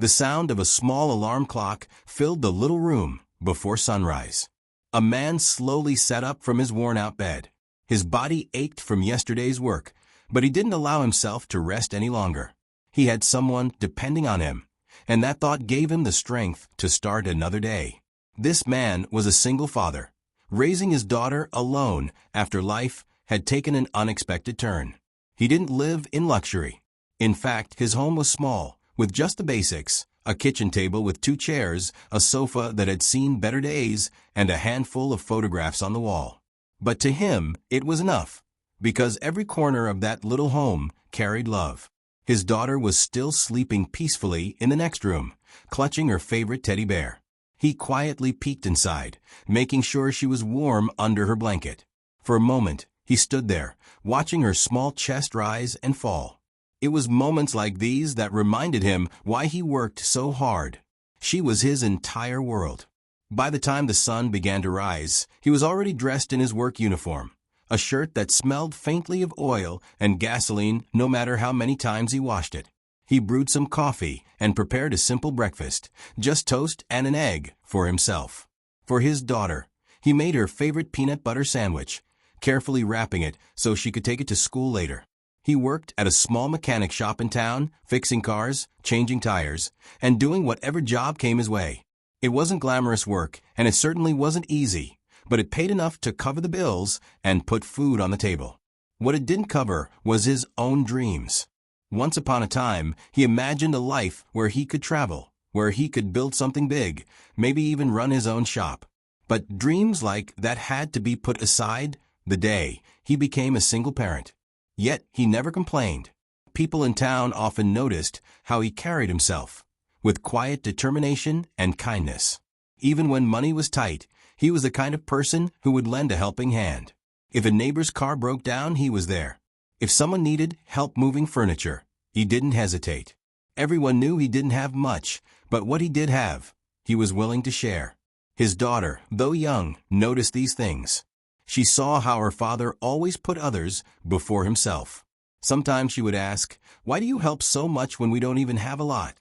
The sound of a small alarm clock filled the little room before sunrise. A man slowly sat up from his worn-out bed. His body ached from yesterday's work, but he didn't allow himself to rest any longer. He had someone depending on him, and that thought gave him the strength to start another day. This man was a single father, raising his daughter alone after life had taken an unexpected turn. He didn't live in luxury. In fact, his home was small, with just the basics: a kitchen table with 2 chairs, a sofa that had seen better days, and a handful of photographs on the wall. But to him, it was enough, because every corner of that little home carried love. His daughter was still sleeping peacefully in the next room, clutching her favorite teddy bear. He quietly peeked inside, making sure she was warm under her blanket. For a moment, he stood there, watching her small chest rise and fall. It was moments like these that reminded him why he worked so hard. She was his entire world. By the time the sun began to rise, he was already dressed in his work uniform, a shirt that smelled faintly of oil and gasoline no matter how many times he washed it. He brewed some coffee and prepared a simple breakfast, just toast and an egg, for himself. For his daughter, he made her favorite peanut butter sandwich, carefully wrapping it so she could take it to school later. He worked at a small mechanic shop in town, fixing cars, changing tires, and doing whatever job came his way. It wasn't glamorous work, and it certainly wasn't easy, but it paid enough to cover the bills and put food on the table. What it didn't cover was his own dreams. Once upon a time, he imagined a life where he could travel, where he could build something big, maybe even run his own shop. But dreams like that had to be put aside the day he became a single parent. Yet he never complained. People in town often noticed how he carried himself, with quiet determination and kindness. Even when money was tight, he was the kind of person who would lend a helping hand. If a neighbor's car broke down, he was there. If someone needed help moving furniture, he didn't hesitate. Everyone knew he didn't have much, but what he did have, he was willing to share. His daughter, though young, noticed these things. She saw how her father always put others before himself. Sometimes she would ask, "Why do you help so much when we don't even have a lot?"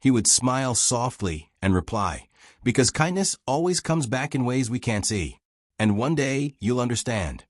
He would smile softly and reply, "Because kindness always comes back in ways we can't see. And one day you'll understand."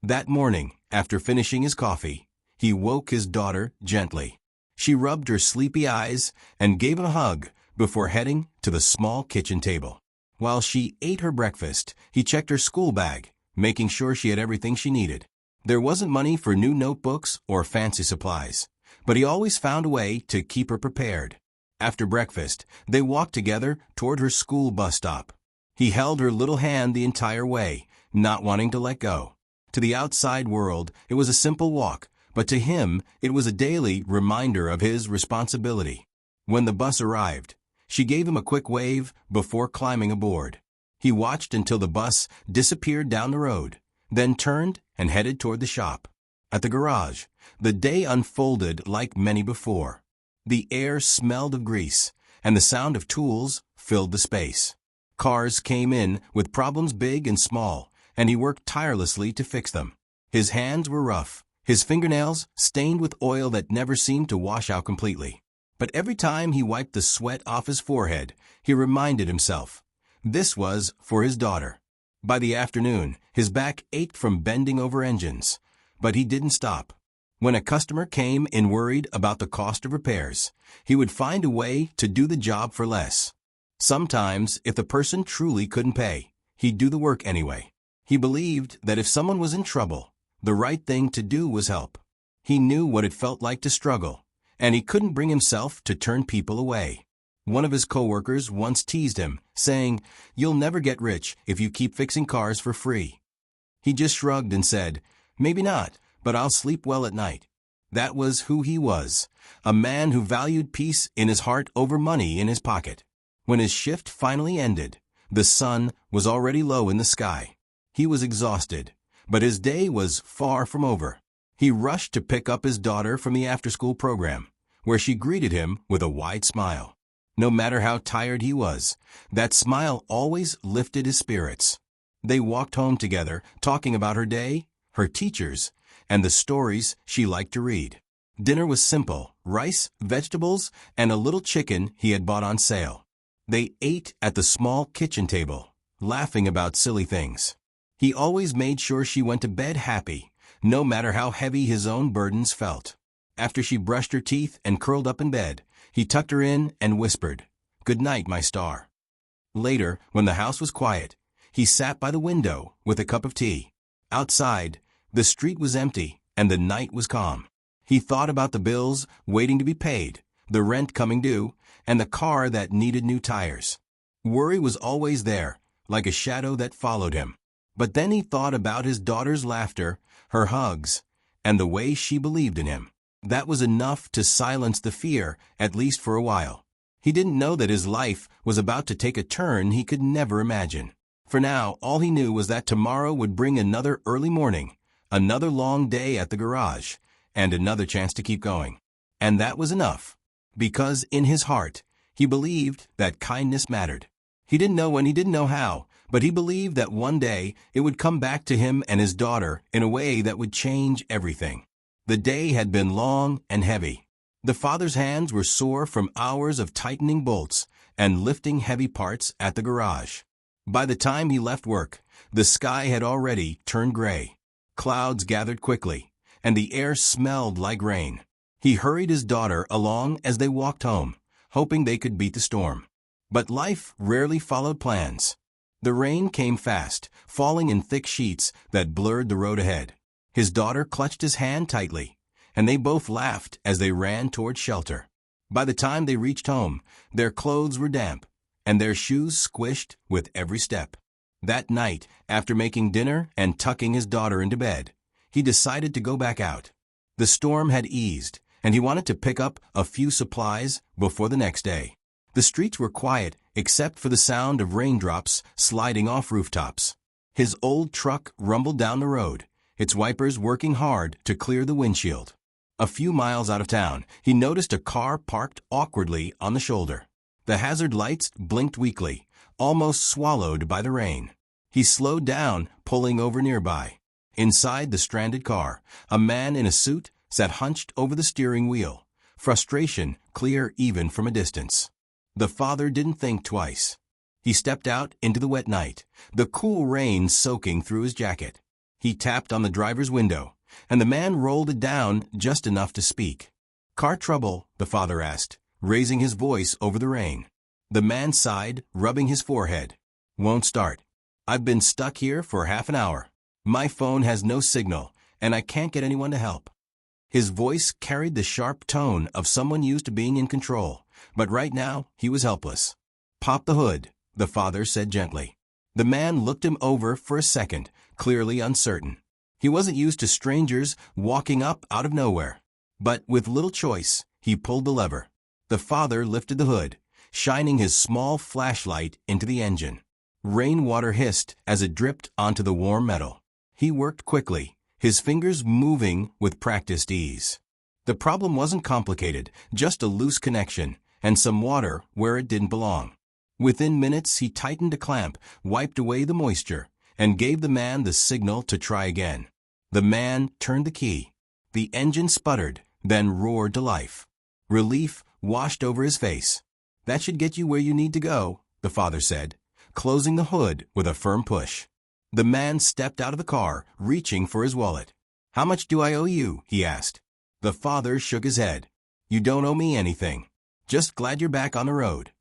That morning, after finishing his coffee, he woke his daughter gently. She rubbed her sleepy eyes and gave him a hug before heading to the small kitchen table. While she ate her breakfast, he checked her school bag, making sure she had everything she needed. There wasn't money for new notebooks or fancy supplies, but he always found a way to keep her prepared. After breakfast, they walked together toward her school bus stop. He held her little hand the entire way, not wanting to let go. To the outside world, it was a simple walk, but to him, it was a daily reminder of his responsibility. When the bus arrived, she gave him a quick wave before climbing aboard. He watched until the bus disappeared down the road, then turned and headed toward the shop. At the garage, the day unfolded like many before. The air smelled of grease, and the sound of tools filled the space. Cars came in with problems big and small, and he worked tirelessly to fix them. His hands were rough, his fingernails stained with oil that never seemed to wash out completely. But every time he wiped the sweat off his forehead, he reminded himself, this was for his daughter. By the afternoon, his back ached from bending over engines, but he didn't stop. When a customer came in worried about the cost of repairs, he would find a way to do the job for less. Sometimes, if the person truly couldn't pay, he'd do the work anyway. He believed that if someone was in trouble, the right thing to do was help. He knew what it felt like to struggle, and he couldn't bring himself to turn people away. One of his coworkers once teased him, saying, "You'll never get rich if you keep fixing cars for free." He just shrugged and said, "Maybe not, but I'll sleep well at night." That was who he was, a man who valued peace in his heart over money in his pocket. When his shift finally ended, the sun was already low in the sky. He was exhausted, but his day was far from over. He rushed to pick up his daughter from the after-school program, where she greeted him with a wide smile. No matter how tired he was, that smile always lifted his spirits. They walked home together, talking about her day, her teachers, and the stories she liked to read. Dinner was simple, rice, vegetables, and a little chicken he had bought on sale. They ate at the small kitchen table, laughing about silly things. He always made sure she went to bed happy, no matter how heavy his own burdens felt. After she brushed her teeth and curled up in bed, he tucked her in and whispered, "Good night, my star." Later, when the house was quiet, he sat by the window with a cup of tea. Outside, the street was empty and the night was calm. He thought about the bills waiting to be paid, the rent coming due, and the car that needed new tires. Worry was always there, like a shadow that followed him. But then he thought about his daughter's laughter, her hugs, and the way she believed in him. That was enough to silence the fear, at least for a while. He didn't know that his life was about to take a turn he could never imagine. For now, all he knew was that tomorrow would bring another early morning, another long day at the garage, and another chance to keep going. And that was enough, because in his heart, he believed that kindness mattered. He didn't know when, he didn't know how, but he believed that one day it would come back to him and his daughter in a way that would change everything. The day had been long and heavy. The father's hands were sore from hours of tightening bolts and lifting heavy parts at the garage. By the time he left work, the sky had already turned gray. Clouds gathered quickly, and the air smelled like rain. He hurried his daughter along as they walked home, hoping they could beat the storm. But life rarely followed plans. The rain came fast, falling in thick sheets that blurred the road ahead. His daughter clutched his hand tightly, and they both laughed as they ran toward shelter. By the time they reached home, their clothes were damp, and their shoes squished with every step. That night, after making dinner and tucking his daughter into bed, he decided to go back out. The storm had eased, and he wanted to pick up a few supplies before the next day. The streets were quiet except for the sound of raindrops sliding off rooftops. His old truck rumbled down the road, its wipers working hard to clear the windshield. A few miles out of town, he noticed a car parked awkwardly on the shoulder. The hazard lights blinked weakly, almost swallowed by the rain. He slowed down, pulling over nearby. Inside the stranded car, a man in a suit sat hunched over the steering wheel, frustration clear even from a distance. The father didn't think twice. He stepped out into the wet night, the cool rain soaking through his jacket. He tapped on the driver's window, and the man rolled it down just enough to speak. "Car trouble?" the father asked, raising his voice over the rain. The man sighed, rubbing his forehead. "Won't start. I've been stuck here for half an hour. My phone has no signal, and I can't get anyone to help." His voice carried the sharp tone of someone used to being in control, but right now he was helpless. "Pop the hood," the father said gently. The man looked him over for a second, clearly uncertain. He wasn't used to strangers walking up out of nowhere. But with little choice, he pulled the lever. The father lifted the hood, shining his small flashlight into the engine. Rainwater hissed as it dripped onto the warm metal. He worked quickly, his fingers moving with practiced ease. The problem wasn't complicated, just a loose connection and some water where it didn't belong. Within minutes, he tightened a clamp, wiped away the moisture, and gave the man the signal to try again. The man turned the key. The engine sputtered, then roared to life. Relief washed over his face. "That should get you where you need to go," the father said, closing the hood with a firm push. The man stepped out of the car, reaching for his wallet. "How much do I owe you?" he asked. The father shook his head. "You don't owe me anything. Just glad you're back on the road."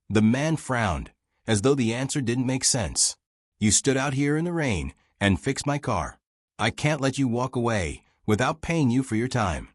The man frowned, as though the answer didn't make sense. "You stood out here in the rain and fixed my car. I can't let you walk away without paying you for your time."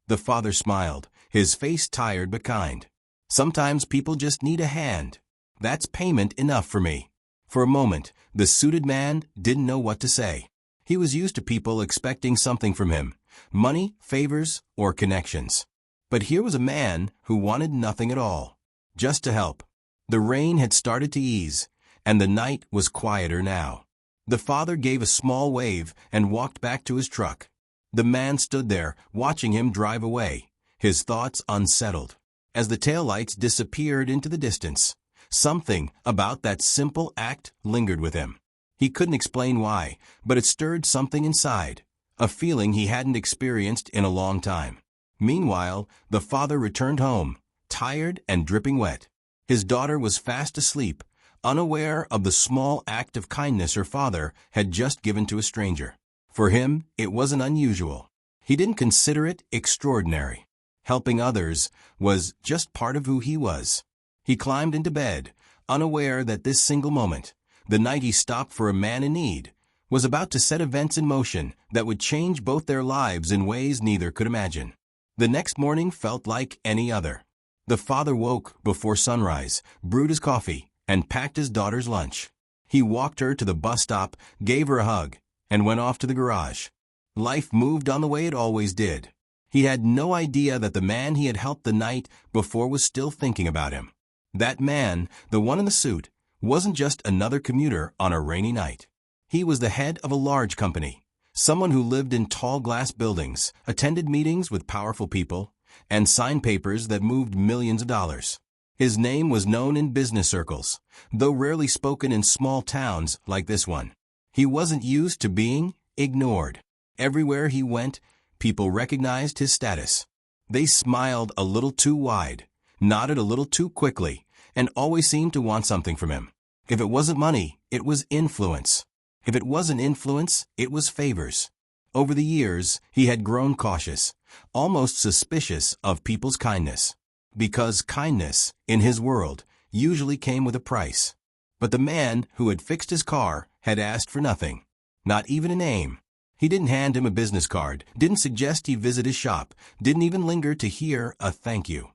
The father smiled, his face tired but kind. "Sometimes people just need a hand. That's payment enough for me." For a moment, the suited man didn't know what to say. He was used to people expecting something from him, money, favors, or connections. But here was a man who wanted nothing at all, just to help. The rain had started to ease, and the night was quieter now. The father gave a small wave and walked back to his truck. The man stood there, watching him drive away, his thoughts unsettled. As the taillights disappeared into the distance, something about that simple act lingered with him. He couldn't explain why, but it stirred something inside, a feeling he hadn't experienced in a long time. Meanwhile, the father returned home, tired and dripping wet. His daughter was fast asleep, unaware of the small act of kindness her father had just given to a stranger. For him, it wasn't unusual. He didn't consider it extraordinary. Helping others was just part of who he was. He climbed into bed, unaware that this single moment, the night he stopped for a man in need, was about to set events in motion that would change both their lives in ways neither could imagine. The next morning felt like any other. The father woke before sunrise, brewed his coffee, and packed his daughter's lunch. He walked her to the bus stop, gave her a hug, and went off to the garage. Life moved on the way it always did. He had no idea that the man he had helped the night before was still thinking about him. That man, the one in the suit, wasn't just another commuter on a rainy night. He was the head of a large company, someone who lived in tall glass buildings, attended meetings with powerful people, and signed papers that moved millions of dollars. His name was known in business circles, though rarely spoken in small towns like this one. He wasn't used to being ignored. Everywhere he went, people recognized his status. They smiled a little too wide, nodded a little too quickly, and always seemed to want something from him. If it wasn't money, it was influence. If it wasn't influence, it was favors. Over the years, he had grown cautious, almost suspicious of people's kindness. Because kindness, in his world, usually came with a price. But the man who had fixed his car had asked for nothing. Not even a name. He didn't hand him a business card, didn't suggest he visit his shop, didn't even linger to hear a thank you.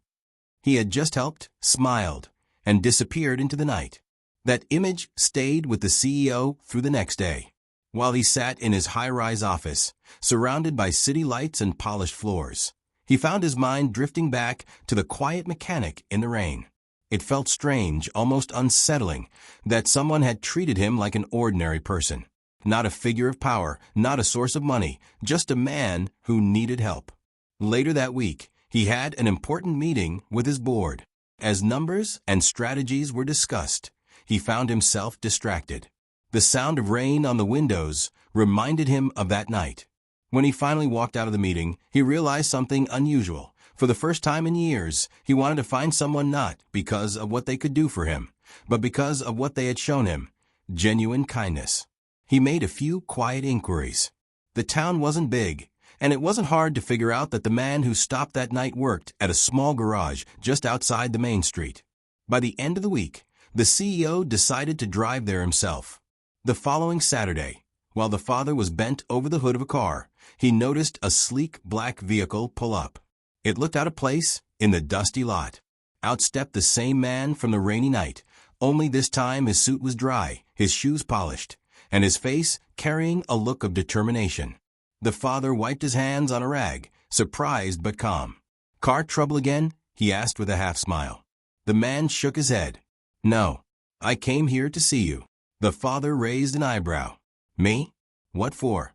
He had just helped, smiled, and disappeared into the night. That image stayed with the CEO through the next day. While he sat in his high-rise office, surrounded by city lights and polished floors, he found his mind drifting back to the quiet mechanic in the rain. It felt strange, almost unsettling, that someone had treated him like an ordinary person. Not a figure of power, not a source of money, just a man who needed help. Later that week, he had an important meeting with his board. As numbers and strategies were discussed, he found himself distracted. The sound of rain on the windows reminded him of that night. When he finally walked out of the meeting, he realized something unusual. For the first time in years, he wanted to find someone not because of what they could do for him, but because of what they had shown him, genuine kindness. He made a few quiet inquiries. The town wasn't big, and it wasn't hard to figure out that the man who stopped that night worked at a small garage just outside the main street. By the end of the week, the CEO decided to drive there himself. The following Saturday, while the father was bent over the hood of a car, he noticed a sleek black vehicle pull up. It looked out of place in the dusty lot. Out stepped the same man from the rainy night, only this time his suit was dry, his shoes polished, and his face carrying a look of determination. The father wiped his hands on a rag, surprised but calm. "Car trouble again?" he asked with a half-smile. The man shook his head. "No, I came here to see you." The father raised an eyebrow. "Me? What for?"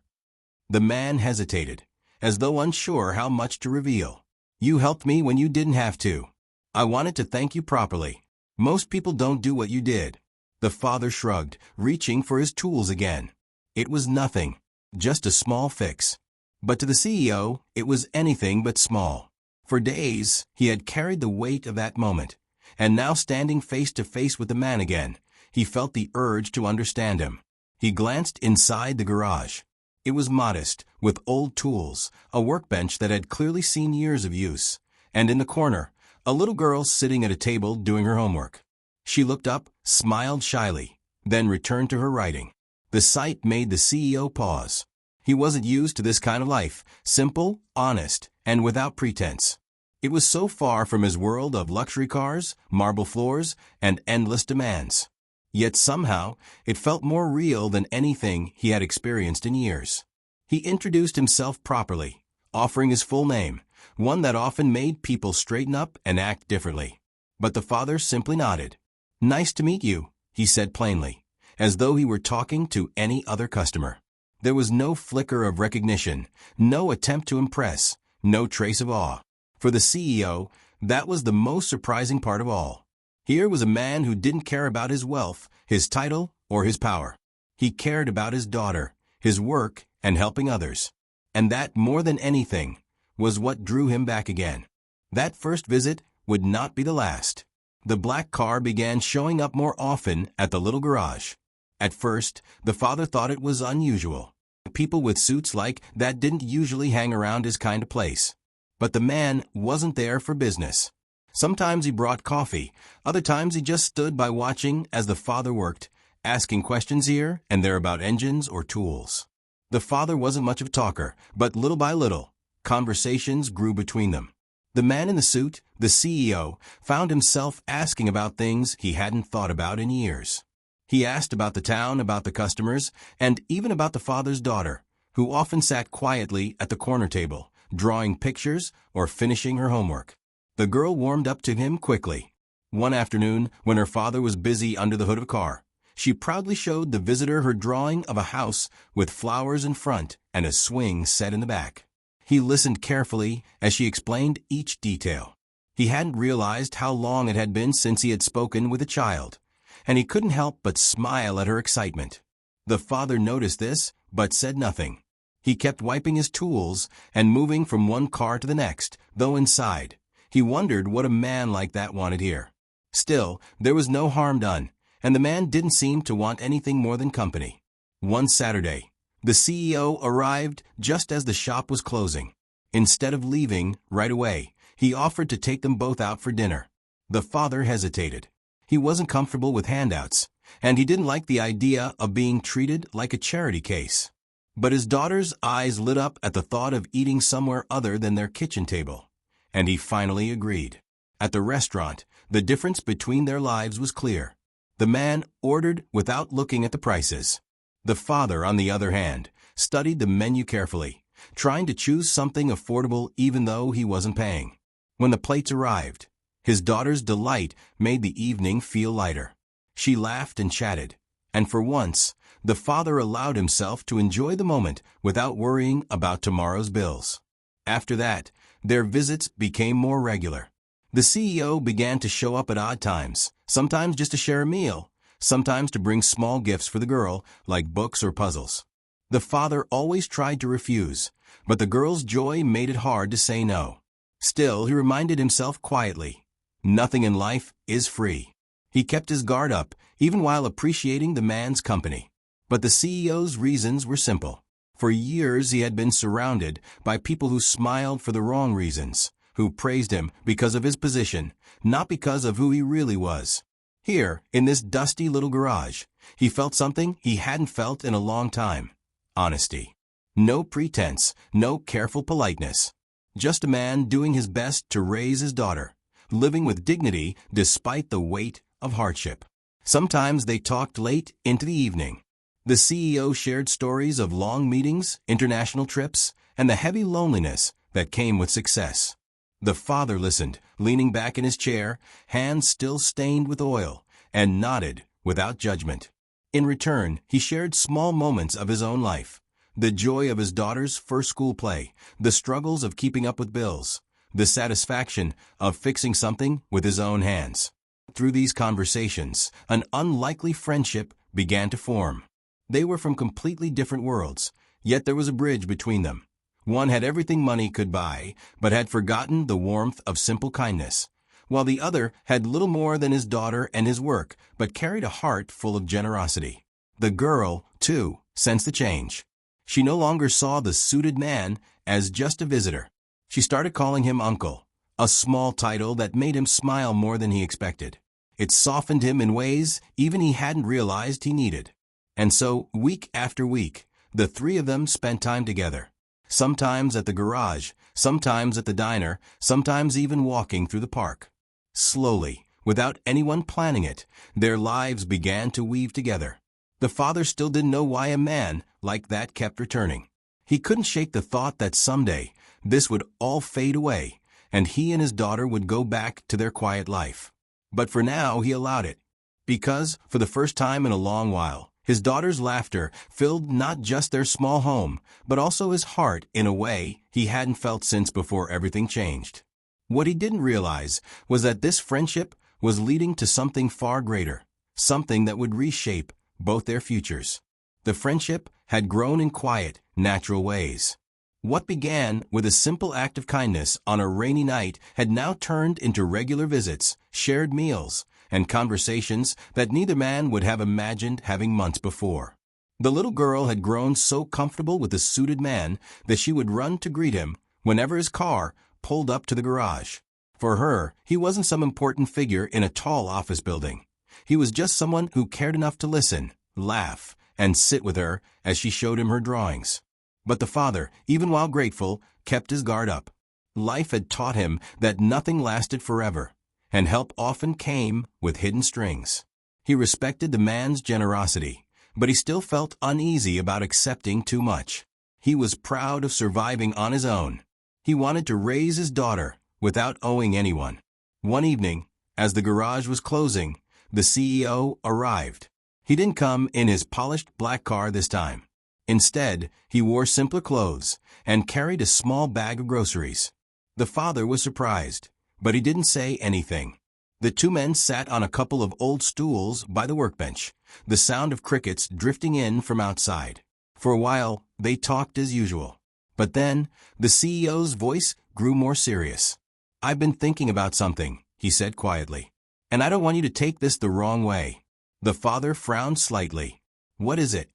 The man hesitated, as though unsure how much to reveal. "You helped me when you didn't have to. I wanted to thank you properly. Most people don't do what you did." The father shrugged, reaching for his tools again. It was nothing, just a small fix. But to the CEO, it was anything but small. For days, he had carried the weight of that moment, and now standing face to face with the man again, he felt the urge to understand him. He glanced inside the garage. It was modest, with old tools, a workbench that had clearly seen years of use, and in the corner, a little girl sitting at a table doing her homework. She looked up, smiled shyly, then returned to her writing. The sight made the CEO pause. He wasn't used to this kind of life, simple, honest, and without pretense. It was so far from his world of luxury cars, marble floors, and endless demands. Yet somehow, it felt more real than anything he had experienced in years. He introduced himself properly, offering his full name, one that often made people straighten up and act differently. But the father simply nodded. "Nice to meet you," he said plainly, as though he were talking to any other customer. There was no flicker of recognition, no attempt to impress, no trace of awe. For the CEO, that was the most surprising part of all. Here was a man who didn't care about his wealth, his title, or his power. He cared about his daughter, his work, and helping others. And that, more than anything, was what drew him back again. That first visit would not be the last. The black car began showing up more often at the little garage. At first, the father thought it was unusual. People with suits like that didn't usually hang around his kind of place. But the man wasn't there for business. Sometimes he brought coffee, other times he just stood by watching as the father worked, asking questions here and there about engines or tools. The father wasn't much of a talker, but little by little, conversations grew between them. The man in the suit, the CEO, found himself asking about things he hadn't thought about in years. He asked about the town, about the customers, and even about the father's daughter, who often sat quietly at the corner table, drawing pictures or finishing her homework. The girl warmed up to him quickly. One afternoon, when her father was busy under the hood of a car, she proudly showed the visitor her drawing of a house with flowers in front and a swing set in the back. He listened carefully as she explained each detail. He hadn't realized how long it had been since he had spoken with a child, and he couldn't help but smile at her excitement. The father noticed this, but said nothing. He kept wiping his tools and moving from one car to the next, though inside, he wondered what a man like that wanted here. Still, there was no harm done, and the man didn't seem to want anything more than company. One Saturday, the CEO arrived just as the shop was closing. Instead of leaving right away, he offered to take them both out for dinner. The father hesitated. He wasn't comfortable with handouts, and he didn't like the idea of being treated like a charity case. But his daughter's eyes lit up at the thought of eating somewhere other than their kitchen table, and he finally agreed. At the restaurant, the difference between their lives was clear. The man ordered without looking at the prices. The father, on the other hand, studied the menu carefully, trying to choose something affordable even though he wasn't paying. When the plates arrived, his daughter's delight made the evening feel lighter. She laughed and chatted, and for once, the father allowed himself to enjoy the moment without worrying about tomorrow's bills. After that, their visits became more regular. The CEO began to show up at odd times, sometimes just to share a meal, sometimes to bring small gifts for the girl, like books or puzzles. The father always tried to refuse, but the girl's joy made it hard to say no. Still, he reminded himself quietly, nothing in life is free. He kept his guard up, even while appreciating the man's company. But the CEO's reasons were simple. For years he had been surrounded by people who smiled for the wrong reasons, who praised him because of his position, not because of who he really was. Here, in this dusty little garage, he felt something he hadn't felt in a long time. Honesty. No pretense, no careful politeness. Just a man doing his best to raise his daughter, living with dignity despite the weight of hardship. Sometimes they talked late into the evening. The CEO shared stories of long meetings, international trips, and the heavy loneliness that came with success. The father listened, leaning back in his chair, hands still stained with oil, and nodded without judgment. In return, he shared small moments of his own life. The joy of his daughter's first school play, the struggles of keeping up with bills, the satisfaction of fixing something with his own hands. Through these conversations, an unlikely friendship began to form. They were from completely different worlds, yet there was a bridge between them. One had everything money could buy, but had forgotten the warmth of simple kindness, while the other had little more than his daughter and his work, but carried a heart full of generosity. The girl, too, sensed the change. She no longer saw the suited man as just a visitor. She started calling him uncle, a small title that made him smile more than he expected. It softened him in ways even he hadn't realized he needed. And so, week after week, the three of them spent time together. Sometimes at the garage, sometimes at the diner, sometimes even walking through the park. Slowly, without anyone planning it, their lives began to weave together. The father still didn't know why a man like that kept returning. He couldn't shake the thought that someday this would all fade away, and he and his daughter would go back to their quiet life. But for now, he allowed it. Because, for the first time in a long while, his daughter's laughter filled not just their small home, but also his heart in a way he hadn't felt since before everything changed. What he didn't realize was that this friendship was leading to something far greater, something that would reshape both their futures. The friendship had grown in quiet, natural ways. What began with a simple act of kindness on a rainy night had now turned into regular visits, shared meals, and conversations that neither man would have imagined having months before. The little girl had grown so comfortable with the suited man that she would run to greet him whenever his car pulled up to the garage. For her, he wasn't some important figure in a tall office building. He was just someone who cared enough to listen, laugh, and sit with her as she showed him her drawings. But the father, even while grateful, kept his guard up. Life had taught him that nothing lasted forever, and help often came with hidden strings. He respected the man's generosity, but he still felt uneasy about accepting too much. He was proud of surviving on his own. He wanted to raise his daughter without owing anyone. One evening, as the garage was closing, the CEO arrived. He didn't come in his polished black car this time. Instead, he wore simpler clothes and carried a small bag of groceries. The father was surprised, but he didn't say anything. The two men sat on a couple of old stools by the workbench, the sound of crickets drifting in from outside. For a while, they talked as usual. But then, the CEO's voice grew more serious. "I've been thinking about something," he said quietly. "And I don't want you to take this the wrong way." The father frowned slightly. "What is it?"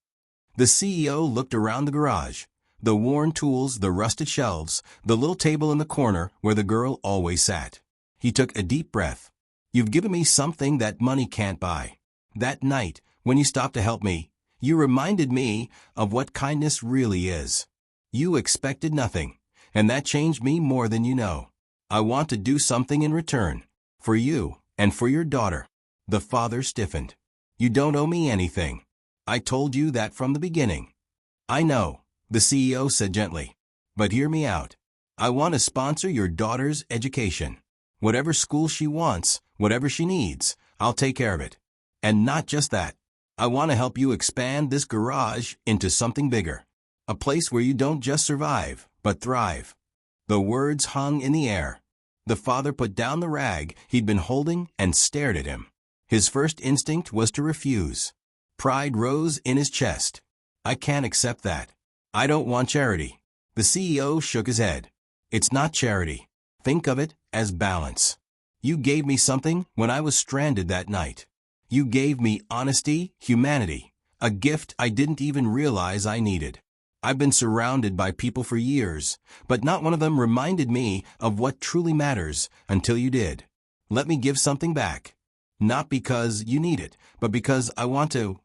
The CEO looked around the garage. The worn tools, the rusted shelves, the little table in the corner where the girl always sat. He took a deep breath. "You've given me something that money can't buy. That night, when you stopped to help me, you reminded me of what kindness really is. You expected nothing, and that changed me more than you know. I want to do something in return, for you and for your daughter." The father stiffened. "You don't owe me anything. I told you that from the beginning." "I know," the CEO said gently. "But hear me out. I want to sponsor your daughter's education. Whatever school she wants, whatever she needs, I'll take care of it. And not just that. I want to help you expand this garage into something bigger. A place where you don't just survive, but thrive." The words hung in the air. The father put down the rag he'd been holding and stared at him. His first instinct was to refuse. Pride rose in his chest. "I can't accept that. I don't want charity." The CEO shook his head. "It's not charity. Think of it as balance. You gave me something when I was stranded that night. You gave me honesty, humanity, a gift I didn't even realize I needed. I've been surrounded by people for years, but not one of them reminded me of what truly matters until you did. Let me give something back. Not because you need it, but because I want to."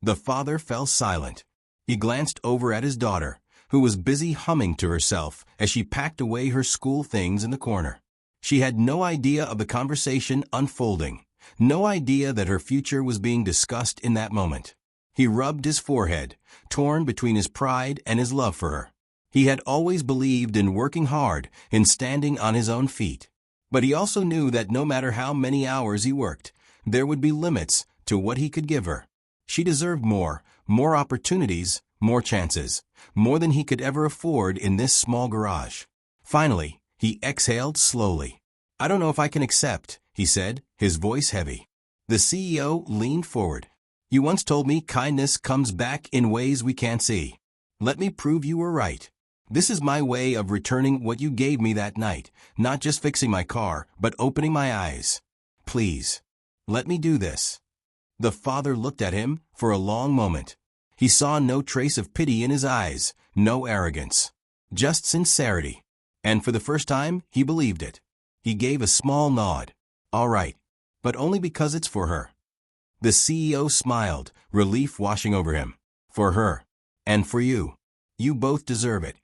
The father fell silent. He glanced over at his daughter, who was busy humming to herself as she packed away her school things in the corner. She had no idea of the conversation unfolding, no idea that her future was being discussed in that moment. He rubbed his forehead, torn between his pride and his love for her. He had always believed in working hard, in standing on his own feet. But he also knew that no matter how many hours he worked, there would be limits to what he could give her. She deserved more opportunities, more chances, more than he could ever afford in this small garage. Finally, he exhaled slowly. "I don't know if I can accept," he said, his voice heavy. The CEO leaned forward. "You once told me kindness comes back in ways we can't see. Let me prove you were right. This is my way of returning what you gave me that night, not just fixing my car, but opening my eyes. Please, let me do this." The father looked at him for a long moment. He saw no trace of pity in his eyes, no arrogance, just sincerity. And for the first time, he believed it. He gave a small nod. "All right, but only because it's for her." The CEO smiled, relief washing over him. "For her. And for you. You both deserve it."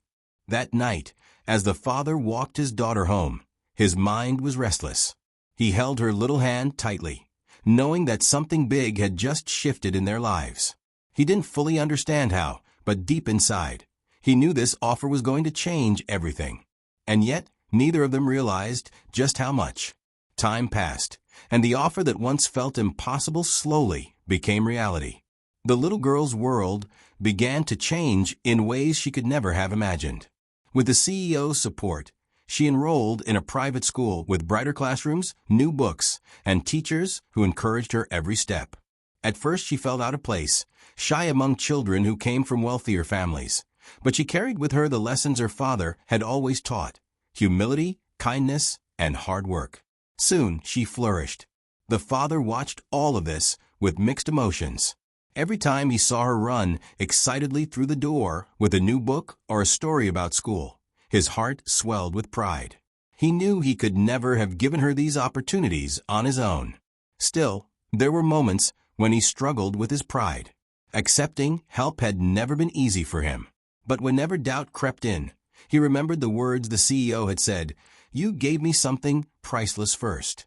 That night, as the father walked his daughter home, his mind was restless. He held her little hand tightly, knowing that something big had just shifted in their lives. He didn't fully understand how, but deep inside, he knew this offer was going to change everything. And yet, neither of them realized just how much. Time passed, and the offer that once felt impossible slowly became reality. The little girl's world began to change in ways she could never have imagined. With the CEO's support, she enrolled in a private school with brighter classrooms, new books, and teachers who encouraged her every step. At first she felt out of place, shy among children who came from wealthier families. but she carried with her the lessons her father had always taught: humility, kindness, and hard work. Soon she flourished. The father watched all of this with mixed emotions. Every time he saw her run excitedly through the door with a new book or a story about school, his heart swelled with pride. He knew he could never have given her these opportunities on his own. Still, there were moments when he struggled with his pride. Accepting help had never been easy for him. But whenever doubt crept in, he remembered the words the CEO had said, "You gave me something priceless first."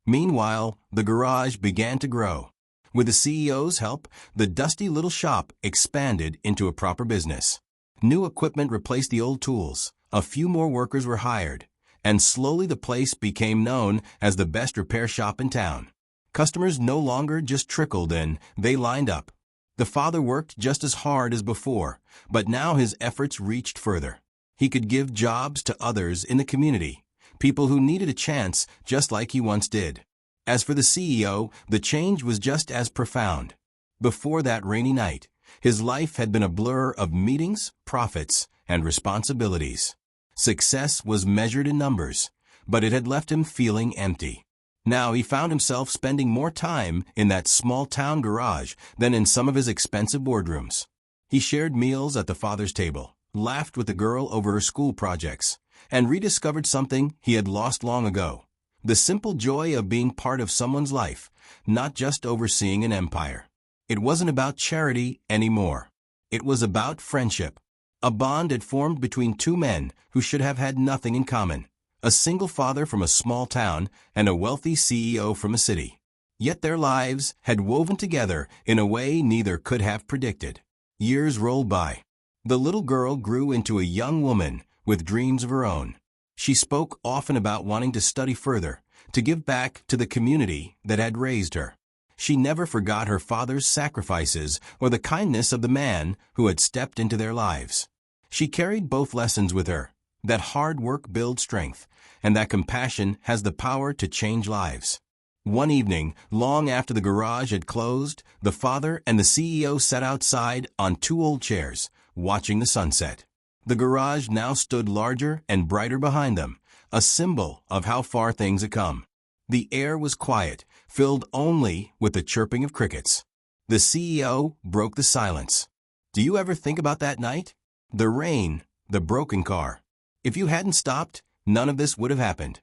Meanwhile, the garage began to grow. With the CEO's help, the dusty little shop expanded into a proper business. New equipment replaced the old tools, a few more workers were hired, and slowly the place became known as the best repair shop in town. Customers no longer just trickled in, they lined up. The father worked just as hard as before, but now his efforts reached further. He could give jobs to others in the community, people who needed a chance just like he once did. As for the CEO, the change was just as profound. Before that rainy night, his life had been a blur of meetings, profits, and responsibilities. Success was measured in numbers, but it had left him feeling empty. Now he found himself spending more time in that small-town garage than in some of his expensive boardrooms. He shared meals at the father's table, laughed with the girl over her school projects, and rediscovered something he had lost long ago: the simple joy of being part of someone's life, not just overseeing an empire. It wasn't about charity anymore. It was about friendship. A bond had formed between two men who should have had nothing in common: a single father from a small town and a wealthy CEO from a city. Yet their lives had woven together in a way neither could have predicted. Years rolled by. The little girl grew into a young woman with dreams of her own. She spoke often about wanting to study further, to give back to the community that had raised her. She never forgot her father's sacrifices or the kindness of the man who had stepped into their lives. She carried both lessons with her: that hard work builds strength, and that compassion has the power to change lives. One evening, long after the garage had closed, the father and the CEO sat outside on two old chairs, watching the sunset. The garage now stood larger and brighter behind them, a symbol of how far things had come. The air was quiet, filled only with the chirping of crickets. The CEO broke the silence. "Do you ever think about that night? The rain, the broken car. If you hadn't stopped, none of this would have happened."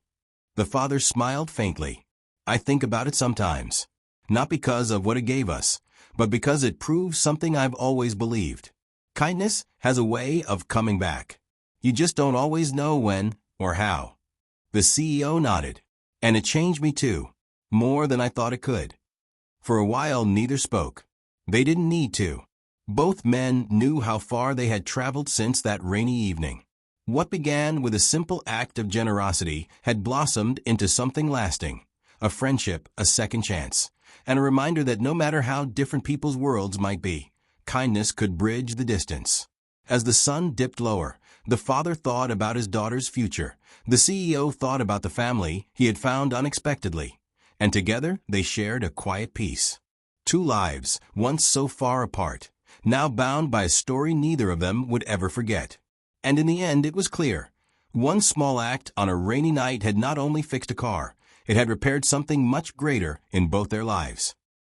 The father smiled faintly. "I think about it sometimes. Not because of what it gave us, but because it proves something I've always believed. Kindness has a way of coming back. You just don't always know when or how." The CEO nodded. "And it changed me too, more than I thought it could." For a while neither spoke. They didn't need to. Both men knew how far they had traveled since that rainy evening. What began with a simple act of generosity had blossomed into something lasting: a friendship, a second chance, and a reminder that no matter how different people's worlds might be, kindness could bridge the distance. As the sun dipped lower, the father thought about his daughter's future. The CEO thought about the family he had found unexpectedly, and together they shared a quiet peace. Two lives, once so far apart, now bound by a story neither of them would ever forget. And in the end it was clear. One small act on a rainy night had not only fixed a car, it had repaired something much greater in both their lives.